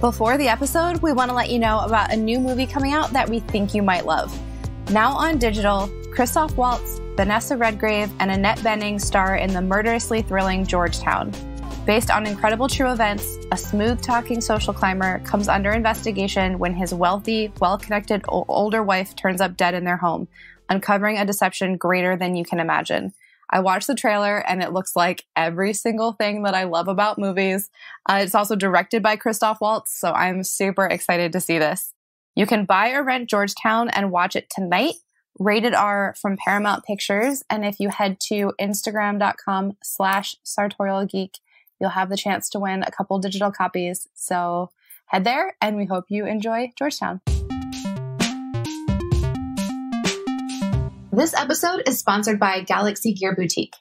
Before the episode, we want to let you know about a new movie coming out that we think you might love. Now on digital, Christoph Waltz, Vanessa Redgrave, and Annette Bening star in the murderously thrilling Georgetown. Based on incredible true events, a smooth-talking social climber comes under investigation when his wealthy, well-connected older wife turns up dead in their home, uncovering a deception greater than you can imagine. I watched the trailer and it looks like every single thing that I love about movies. It's also directed by Christoph Waltz, so I'm super excited to see this. You can buy or rent Georgetown and watch it tonight, rated R from Paramount Pictures. And if you head to Instagram.com/sartorialgeek, you'll have the chance to win a couple digital copies. So head there and we hope you enjoy Georgetown. This episode is sponsored by Galaxy Gear Boutique.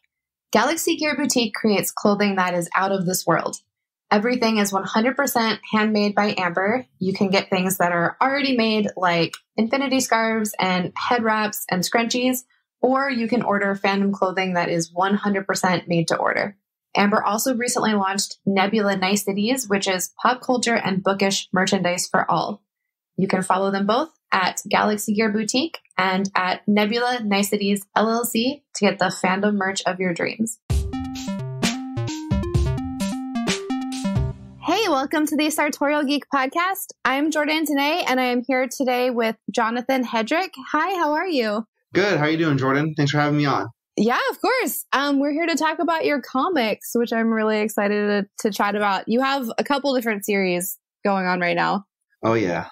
Galaxy Gear Boutique creates clothing that is out of this world. Everything is 100% handmade by Amber. You can get things that are already made, like infinity scarves and head wraps and scrunchies, or you can order fandom clothing that is 100% made to order. Amber also recently launched Nebula Niceties, which is pop culture and bookish merchandise for all. You can follow them both at Galaxy Gear Boutique and at Nebula Niceties LLC to get the fandom merch of your dreams. Hey, welcome to the Sartorial Geek podcast. I'm Jordan Tanay, and I am here today with Jonathan Hedrick. Hi, how are you? Good. How are you doing, Jordan? Thanks for having me on. Yeah, of course. We're here to talk about your comics, which I'm really excited to chat about. You have a couple different series going on right now. Oh, yeah.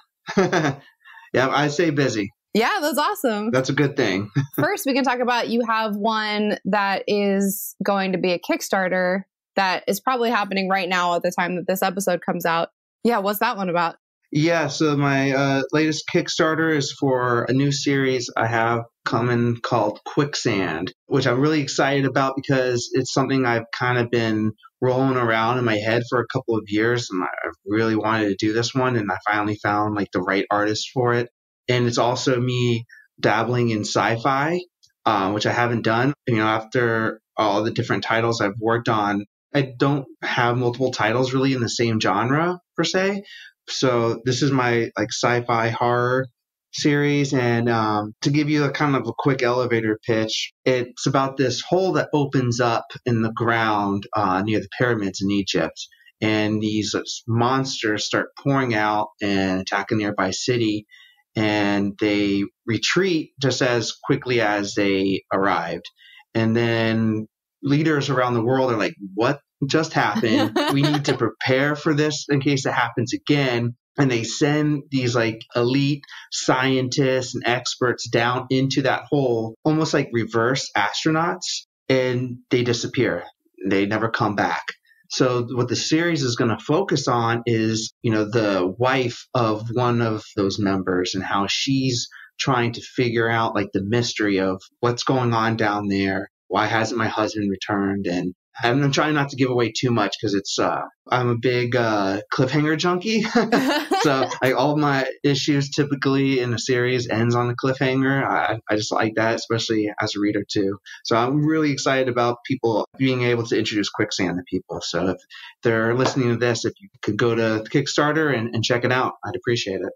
Yeah, I stay busy. Yeah, that's awesome. That's a good thing. First, we can talk about you have one that is going to be a Kickstarter that is probably happening right now at the time that this episode comes out. Yeah, what's that one about? Yeah, so my latest Kickstarter is for a new series I have coming called Quicksand, which I'm really excited about because it's something I've kind of been rolling around in my head for a couple of years, and I've really wanted to do this one, and I finally found like the right artist for it. And it's also me dabbling in sci-fi, which I haven't done. You know, after all the different titles I've worked on, I don't have multiple titles really in the same genre per se. So this is my like sci-fi horror series, and to give you a kind of a quick elevator pitch, it's about this hole that opens up in the ground near the pyramids in Egypt, and these monsters start pouring out and attack a nearby city, and they retreat just as quickly as they arrived. And then leaders around the world are like, what just happened? We need to prepare for this in case it happens again. And they send these like elite scientists and experts down into that hole, almost like reverse astronauts, and they disappear. They never come back. So what the series is going to focus on is, you know, the wife of one of those members and how she's trying to figure out like the mystery of what's going on down there. Why hasn't my husband returned? And I'm trying not to give away too much because it's I'm a big cliffhanger junkie. So like all my issues typically in a series ends on a cliffhanger. I just like that, especially as a reader too. So I'm really excited about people being able to introduce Quicksand to people. So if they're listening to this, if you could go to Kickstarter and check it out, I'd appreciate it.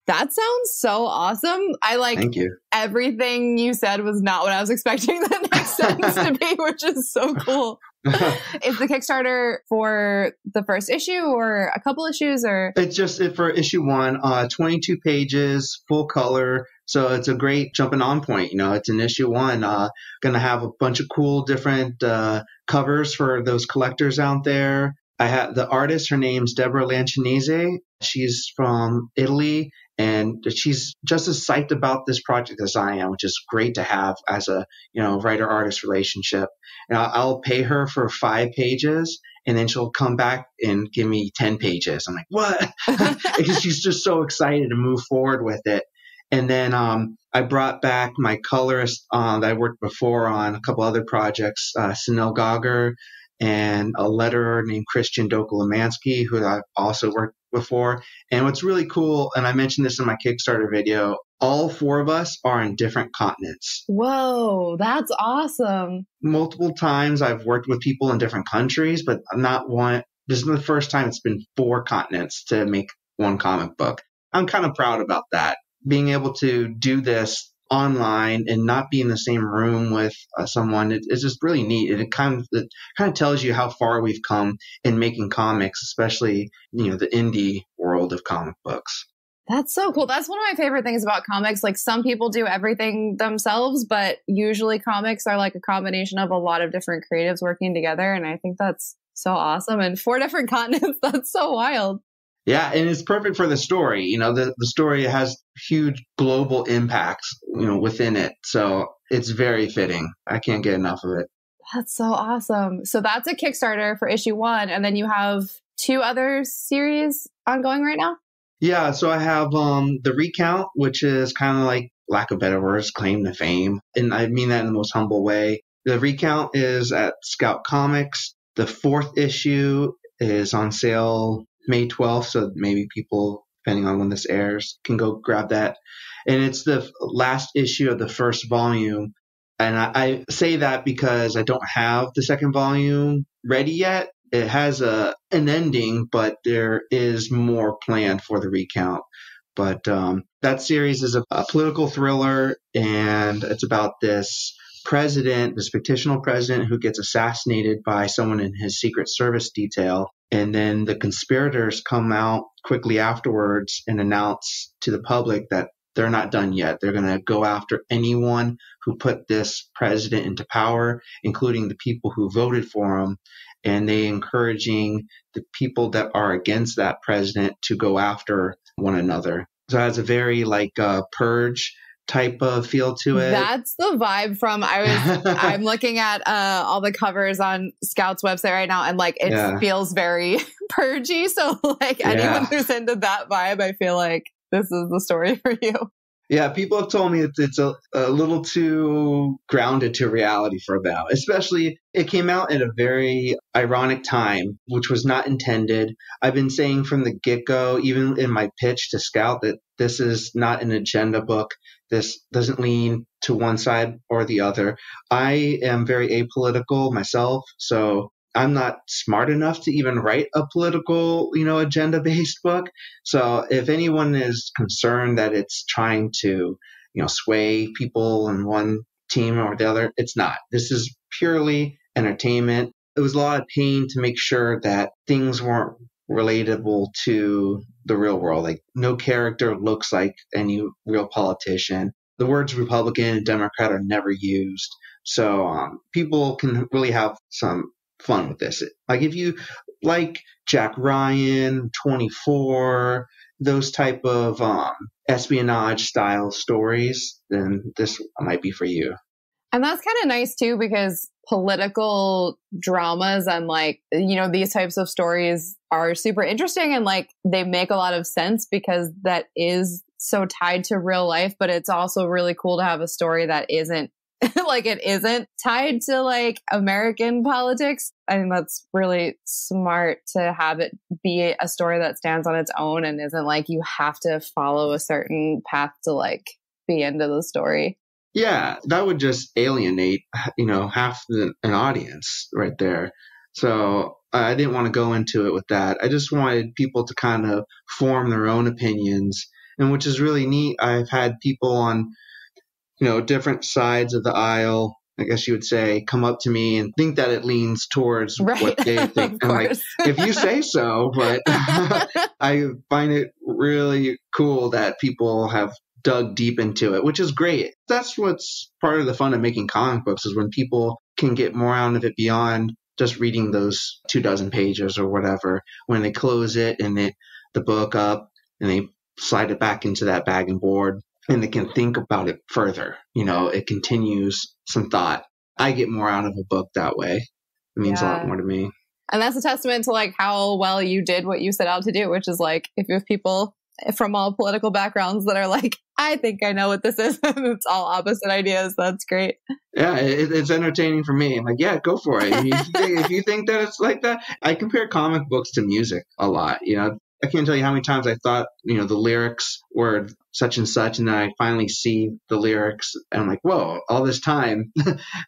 That sounds so awesome. Thank you. Everything you said was not what I was expecting the next sentence to be, which is so cool. Is the Kickstarter for the first issue or a couple issues, or? It's just for issue one, 22 pages, full color. So it's a great jumping on point. You know, it's an issue one. Going to have a bunch of cool different covers for those collectors out there. I have the artist, her name's Deborah Lancinese. She's from Italy, and she's just as psyched about this project as I am, which is great to have as a, you know, writer-artist relationship. And I'll pay her for 5 pages, and then she'll come back and give me 10 pages. I'm like, what? Because she's just so excited to move forward with it. And then I brought back my colorist that I worked before on a couple other projects, Sunil Gauger, and a letterer named Christian Dokolamansky, who I've also worked before. And what's really cool, and I mentioned this in my Kickstarter video, all 4 of us are in different continents. Whoa, that's awesome. Multiple times I've worked with people in different countries, but not one. This is the first time it's been 4 continents to make one comic book. I'm kind of proud about that. Being able to do this online and not be in the same room with someone, it's just really neat. And it kind of tells you how far we've come in making comics, especially, the indie world of comic books. That's so cool. That's one of my favorite things about comics. Like, some people do everything themselves, but usually comics are like a combination of a lot of different creatives working together. And I think that's so awesome. And 4 different continents, that's so wild. Yeah, and it's perfect for the story. The story has huge global impacts, within it. So it's very fitting. I can't get enough of it. That's so awesome. So that's a Kickstarter for issue 1. And then you have 2 other series ongoing right now? Yeah, so I have the Recount, which is kind of like, lack of better words, claim to fame. And I mean that in the most humble way. The Recount is at Scout Comics. The 4th issue is on sale May 12th, so maybe people, depending on when this airs, can go grab that. And it's the last issue of the first volume. And I say that because I don't have the second volume ready yet. It has an ending, but there is more planned for the Recount. But that series is a political thriller, and it's about this president, this fictional president who gets assassinated by someone in his Secret Service detail. And then the conspirators come out quickly afterwards and announce to the public that they're not done yet. They're going to go after anyone who put this president into power, including the people who voted for him. And they encouraging the people that are against that president to go after one another. So it has a very Purge type of feel to it. That's the vibe from I'm looking at all the covers on Scout's website right now, and it feels very purgy. So anyone who's into that vibe, I feel like this is the story for you. Yeah, people have told me it's a little too grounded to reality for them. Especially, it came out at a very ironic time, which was not intended. I've been saying from the get-go, even in my pitch to Scout, that this is not an agenda book. This doesn't lean to one side or the other. I am very apolitical myself, so I'm not smart enough to even write a political, agenda-based book. So if anyone is concerned that it's trying to, sway people in one team or the other, it's not. This is purely entertainment. It was a lot of pain to make sure that things weren't relatable to the real world. Like, no character looks like any real politician. The words Republican and Democrat are never used. So people can really have some fun with this. Like, if you like Jack Ryan, 24, those type of espionage style stories, then this might be for you. And that's kind of nice too, because political dramas and these types of stories are super interesting, and they make a lot of sense because that is so tied to real life. But it's also really cool to have a story that isn't it isn't tied to American politics. I think that's really smart to have it be a story that stands on its own and isn't you have to follow a certain path to be into the story. Yeah, that would just alienate, half an audience right there. So I didn't want to go into it with that. I just wanted people to kind of form their own opinions, and which is really neat. I've had people on different sides of the aisle, I guess you would say, come up to me and think that it leans towards what they think. I'm if you say so, but I find it really cool that people have dug deep into it, which is great. That's what's part of the fun of making comic books, is when people can get more out of it beyond just reading those 24 pages or whatever. When they close it and the book up and they slide it back into that bag and board, and they can think about it further. It continues some thought. I get more out of a book that way. It means a lot more to me. And that's a testament to how well you did what you set out to do, which is if you have people from all political backgrounds that are I think I know what this is. It's all opposite ideas. That's great. Yeah, it's entertaining for me. I'm yeah, go for it. If you think that it's like that, I compare comic books to music a lot. I can't tell you how many times I thought, the lyrics were such and such, and then I finally see the lyrics, and I'm whoa, all this time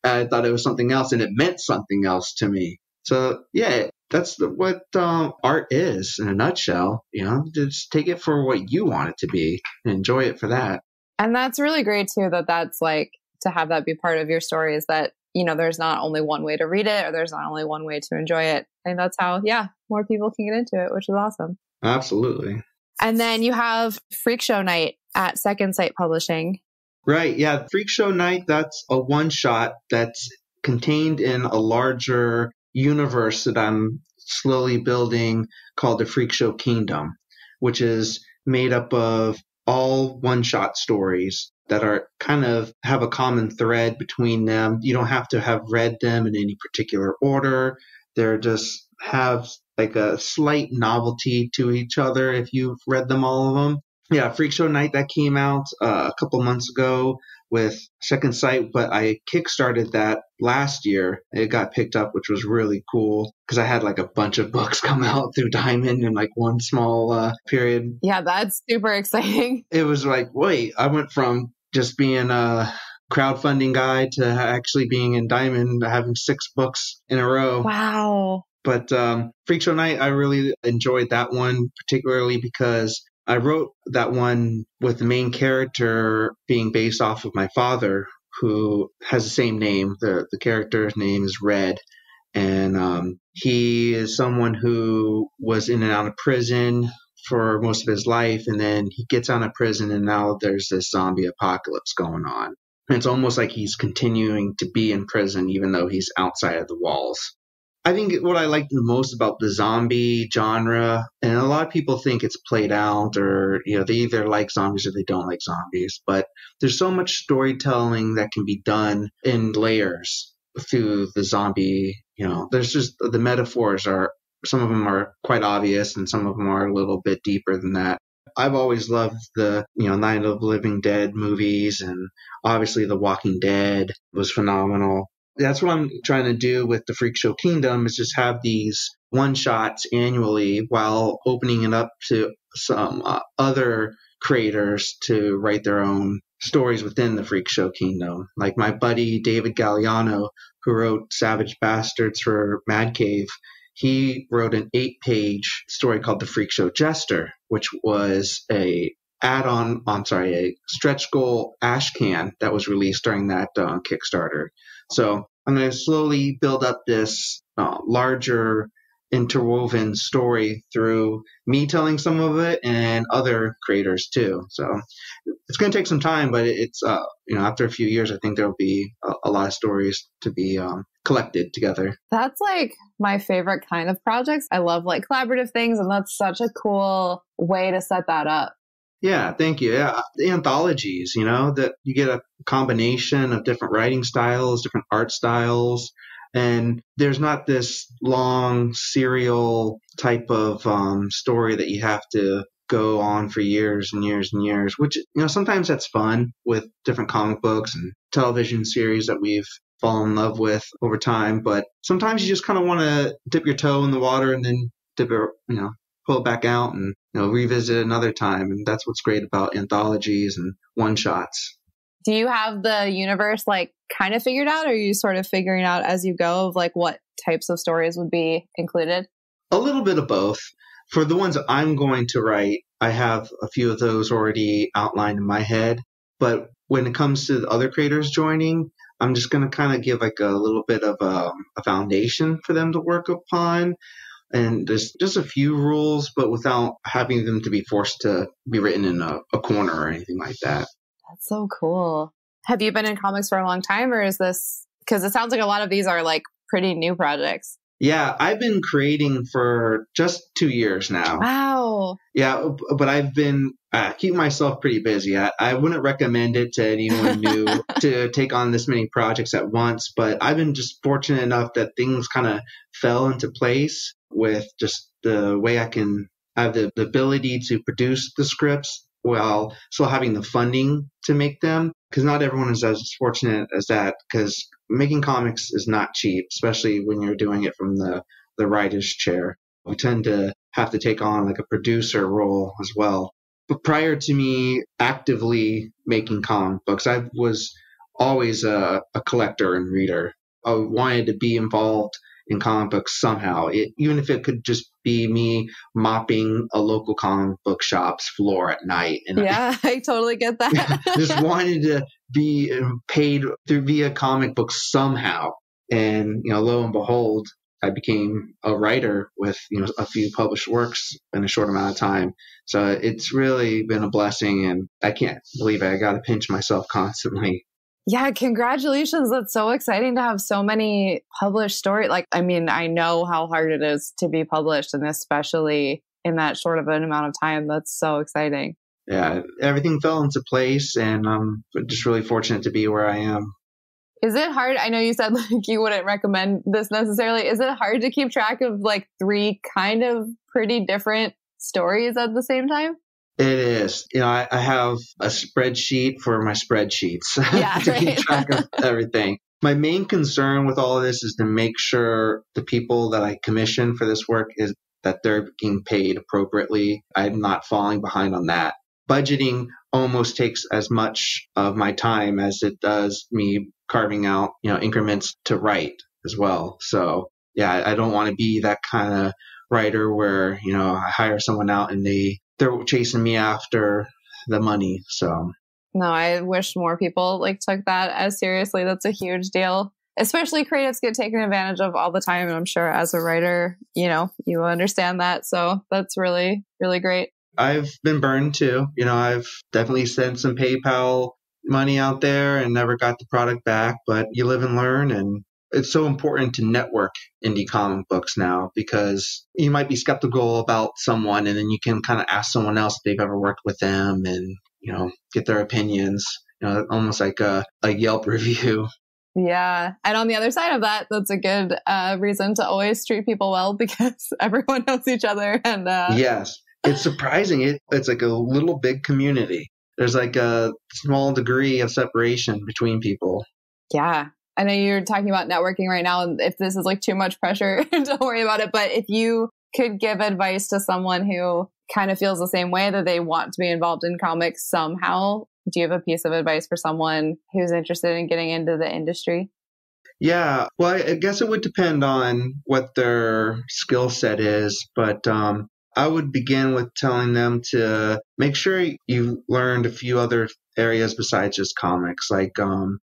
I thought it was something else, and it meant something else to me. So yeah, that's what art is in a nutshell. Just take it for what you want it to be and enjoy it for that. And that's really great too, that's like to have that be part of your story, is that, there's not only one way to read it, or there's not only one way to enjoy it. And that's how, more people can get into it, which is awesome. Absolutely. And then you have Freak Show Night at Second Sight Publishing. Right. Yeah. Freak Show Night, that's a one shot that's contained in a larger universe that I'm slowly building called the Freak Show Kingdom, which is made up of all one-shot stories that are kind of have a common thread between them. You don't have to have read them in any particular order. They're just have like a slight novelty to each other if you've read them, all of them. Yeah, Freak Show Night, that came out a couple months ago with Second Sight, but I kickstarted that last year. It got picked up, which was really cool because I had like a bunch of books come out through Diamond in like one small period. Yeah, that's super exciting. It was like, wait, I went from just being a crowdfunding guy to actually being in Diamond, having 6 books in a row. Wow. But Freak Show Night, I really enjoyed that one, particularly because I wrote that one with the main character being based off of my father, who has the same name. The character's name is Red. And he is someone who was in and out of prison for most of his life. And then he gets out of prison, and now there's this zombie apocalypse going on. And it's almost like he's continuing to be in prison, even though he's outside of the walls. I think what I like the most about the zombie genre, and a lot of people think it's played out, or they either like zombies or they don't like zombies, but there's so much storytelling that can be done in layers through the zombie. There's just the metaphors are, some of them are quite obvious and some of them are a little bit deeper than that. I've always loved the Night of the Living Dead movies, and obviously The Walking Dead was phenomenal. That's what I'm trying to do with the Freak Show Kingdom, is just have these one-shots annually while opening it up to some other creators to write their own stories within the Freak Show Kingdom. Like my buddy David Galliano, who wrote Savage Bastards for Mad Cave, he wrote an 8-page story called The Freak Show Jester, which was a stretch goal ash can that was released during that Kickstarter. So I'm going to slowly build up this larger interwoven story through me telling some of it and other creators too. So it's going to take some time, but it's after a few years, I think there'll be a lot of stories to be collected together. That's like my favorite kind of projects. I love like collaborative things, and that's such a cool way to set that up. Yeah, thank you. Yeah, the anthologies, that you get a combination of different writing styles, different art styles, and there's not this long serial type of story that you have to go on for years and years and years, which, sometimes that's fun with different comic books and television series that we've fallen in love with over time. But sometimes you just kind of want to dip your toe in the water and then pull it back out and revisit it another time. And that's what's great about anthologies and one-shots. Do you have the universe like kind of figured out, or are you sort of figuring out as you go of like what types of stories would be included? A little bit of both. For the ones I'm going to write, I have a few of those already outlined in my head. But when it comes to the other creators joining, I'm just going to kind of give like a little bit of a foundation for them to work upon. And there's just a few rules, but without having them to be forced to be written in a corner or anything like that. That's so cool. Have you been in comics for a long time, or is this, because it sounds like a lot of these are like pretty new projects? Yeah, I've been creating for just 2 years now. Wow. Yeah, but I've been keeping myself pretty busy. I wouldn't recommend it to anyone new to take on this many projects at once, but I've been just fortunate enough that things kind of fell into place with just the way I can have the ability to produce the scripts while still having the funding to make them, because not everyone is as fortunate as that, because making comics is not cheap, especially when you're doing it from the writer's chair. We tend to have to take on like a producer role as well. But prior to me actively making comic books, I was always a collector and reader. I wanted to be involved in comic books somehow. Even if it could just be me mopping a local comic book shop's floor at night. And yeah, I totally get that. just wanted to be paid via comic books somehow. And, lo and behold, I became a writer with, a few published works in a short amount of time. So it's really been a blessing, and I can't believe it. I got to pinch myself constantly. Yeah, congratulations. That's so exciting to have so many published stories. I know how hard it is to be published, and especially in that short of an amount of time. That's so exciting. Yeah, everything fell into place, and I'm just really fortunate to be where I am. Is it hard? I know you said you wouldn't recommend this necessarily. Is it hard to keep track of 3 kind of pretty different stories at the same time? It is. I have a spreadsheet for my spreadsheets to keep track of everything. My main concern with all of this is to make sure the people that I commission for this work is that they're being paid appropriately. I'm not falling behind on that. Budgeting almost takes as much of my time as it does me carving out, increments to write as well. So yeah, I don't want to be that kind of writer where, I hire someone out and they're chasing me after the money. So no, I wish more people took that as seriously. That's a huge deal. Especially creatives get taken advantage of all the time. And I'm sure as a writer, you understand that. So that's really, really great. I've been burned too. I've definitely sent some PayPal money out there and never got the product back, but you live and learn. And it's so important to network indie comic books now, because you might be skeptical about someone and then you can kind of ask someone else if they've ever worked with them and, get their opinions, almost like a Yelp review. Yeah. And on the other side of that, that's a good reason to always treat people well, because everyone knows each other. And yes. It's surprising. It's like a little big community. There's a small degree of separation between people. Yeah. I know you're talking about networking right now, and if this is too much pressure, don't worry about it. But if you could give advice to someone who kind of feels the same way, that they want to be involved in comics somehow, do you have a piece of advice for someone who's interested in getting into the industry? Yeah. Well, I guess it would depend on what their skill set is. But I would begin with telling them to make sure you learned a few other areas besides just comics,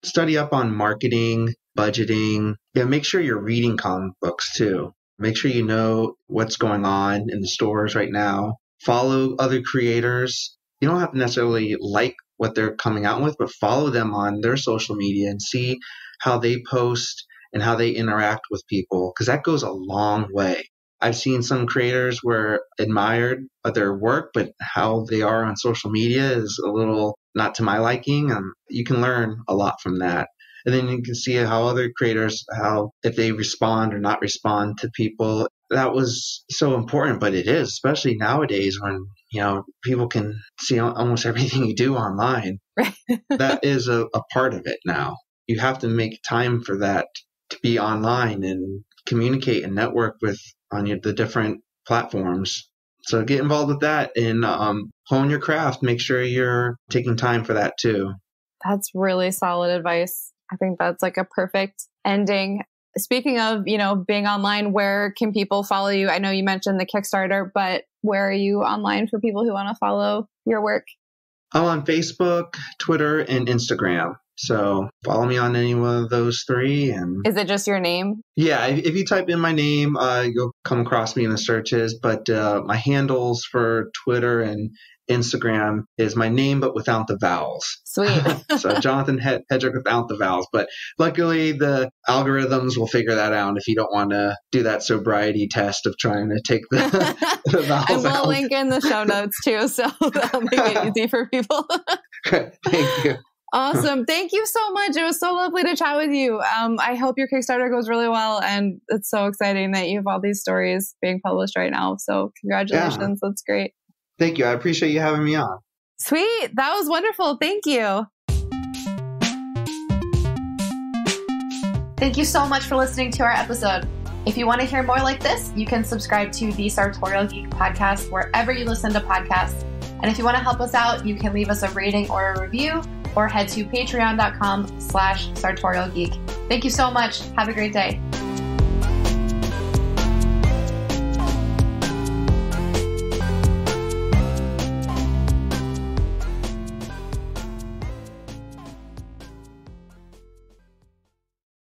study up on marketing, budgeting. Yeah, make sure you're reading comic books too. Make sure you know what's going on in the stores right now. Follow other creators. You don't have to necessarily like what they're coming out with, but follow them on their social media and see how they post and how they interact with people, because that goes a long way. I've seen some creators where admired their work, but how they are on social media is a little not to my liking. You can learn a lot from that. And then you can see how other creators, if they respond or not respond to people. That was so important, but it is, especially nowadays when, people can see almost everything you do online. Right. That is a part of it now. You have to make time for that, to be online and communicate and network on the different platforms. So get involved with that and hone your craft. Make sure you're taking time for that too. That's really solid advice. I think that's a perfect ending. Speaking of, being online, where can people follow you? I know you mentioned the Kickstarter, but where are you online for people who want to follow your work? I'm on Facebook, Twitter, and Instagram. So follow me on any one of those 3. And is it just your name? Yeah, if you type in my name, you'll come across me in the searches. But my handles for Twitter and Instagram is my name, but without the vowels. Sweet. So Jonathan Hedrick without the vowels. But luckily, the algorithms will figure that out if you don't want to do that sobriety test of trying to take the vowels out. I will link in the show notes too, so that'll make it easy for people. Great. Thank you. Awesome. Thank you so much. It was so lovely to chat with you. I hope your Kickstarter goes really well. And it's so exciting that you have all these stories being published right now. So congratulations. Yeah. That's great. Thank you. I appreciate you having me on. Sweet. That was wonderful. Thank you. Thank you so much for listening to our episode. If you want to hear more like this, you can subscribe to the Sartorial Geek podcast wherever you listen to podcasts. And if you want to help us out, you can leave us a rating or a review, or head to patreon.com/sartorialgeek. Thank you so much. Have a great day.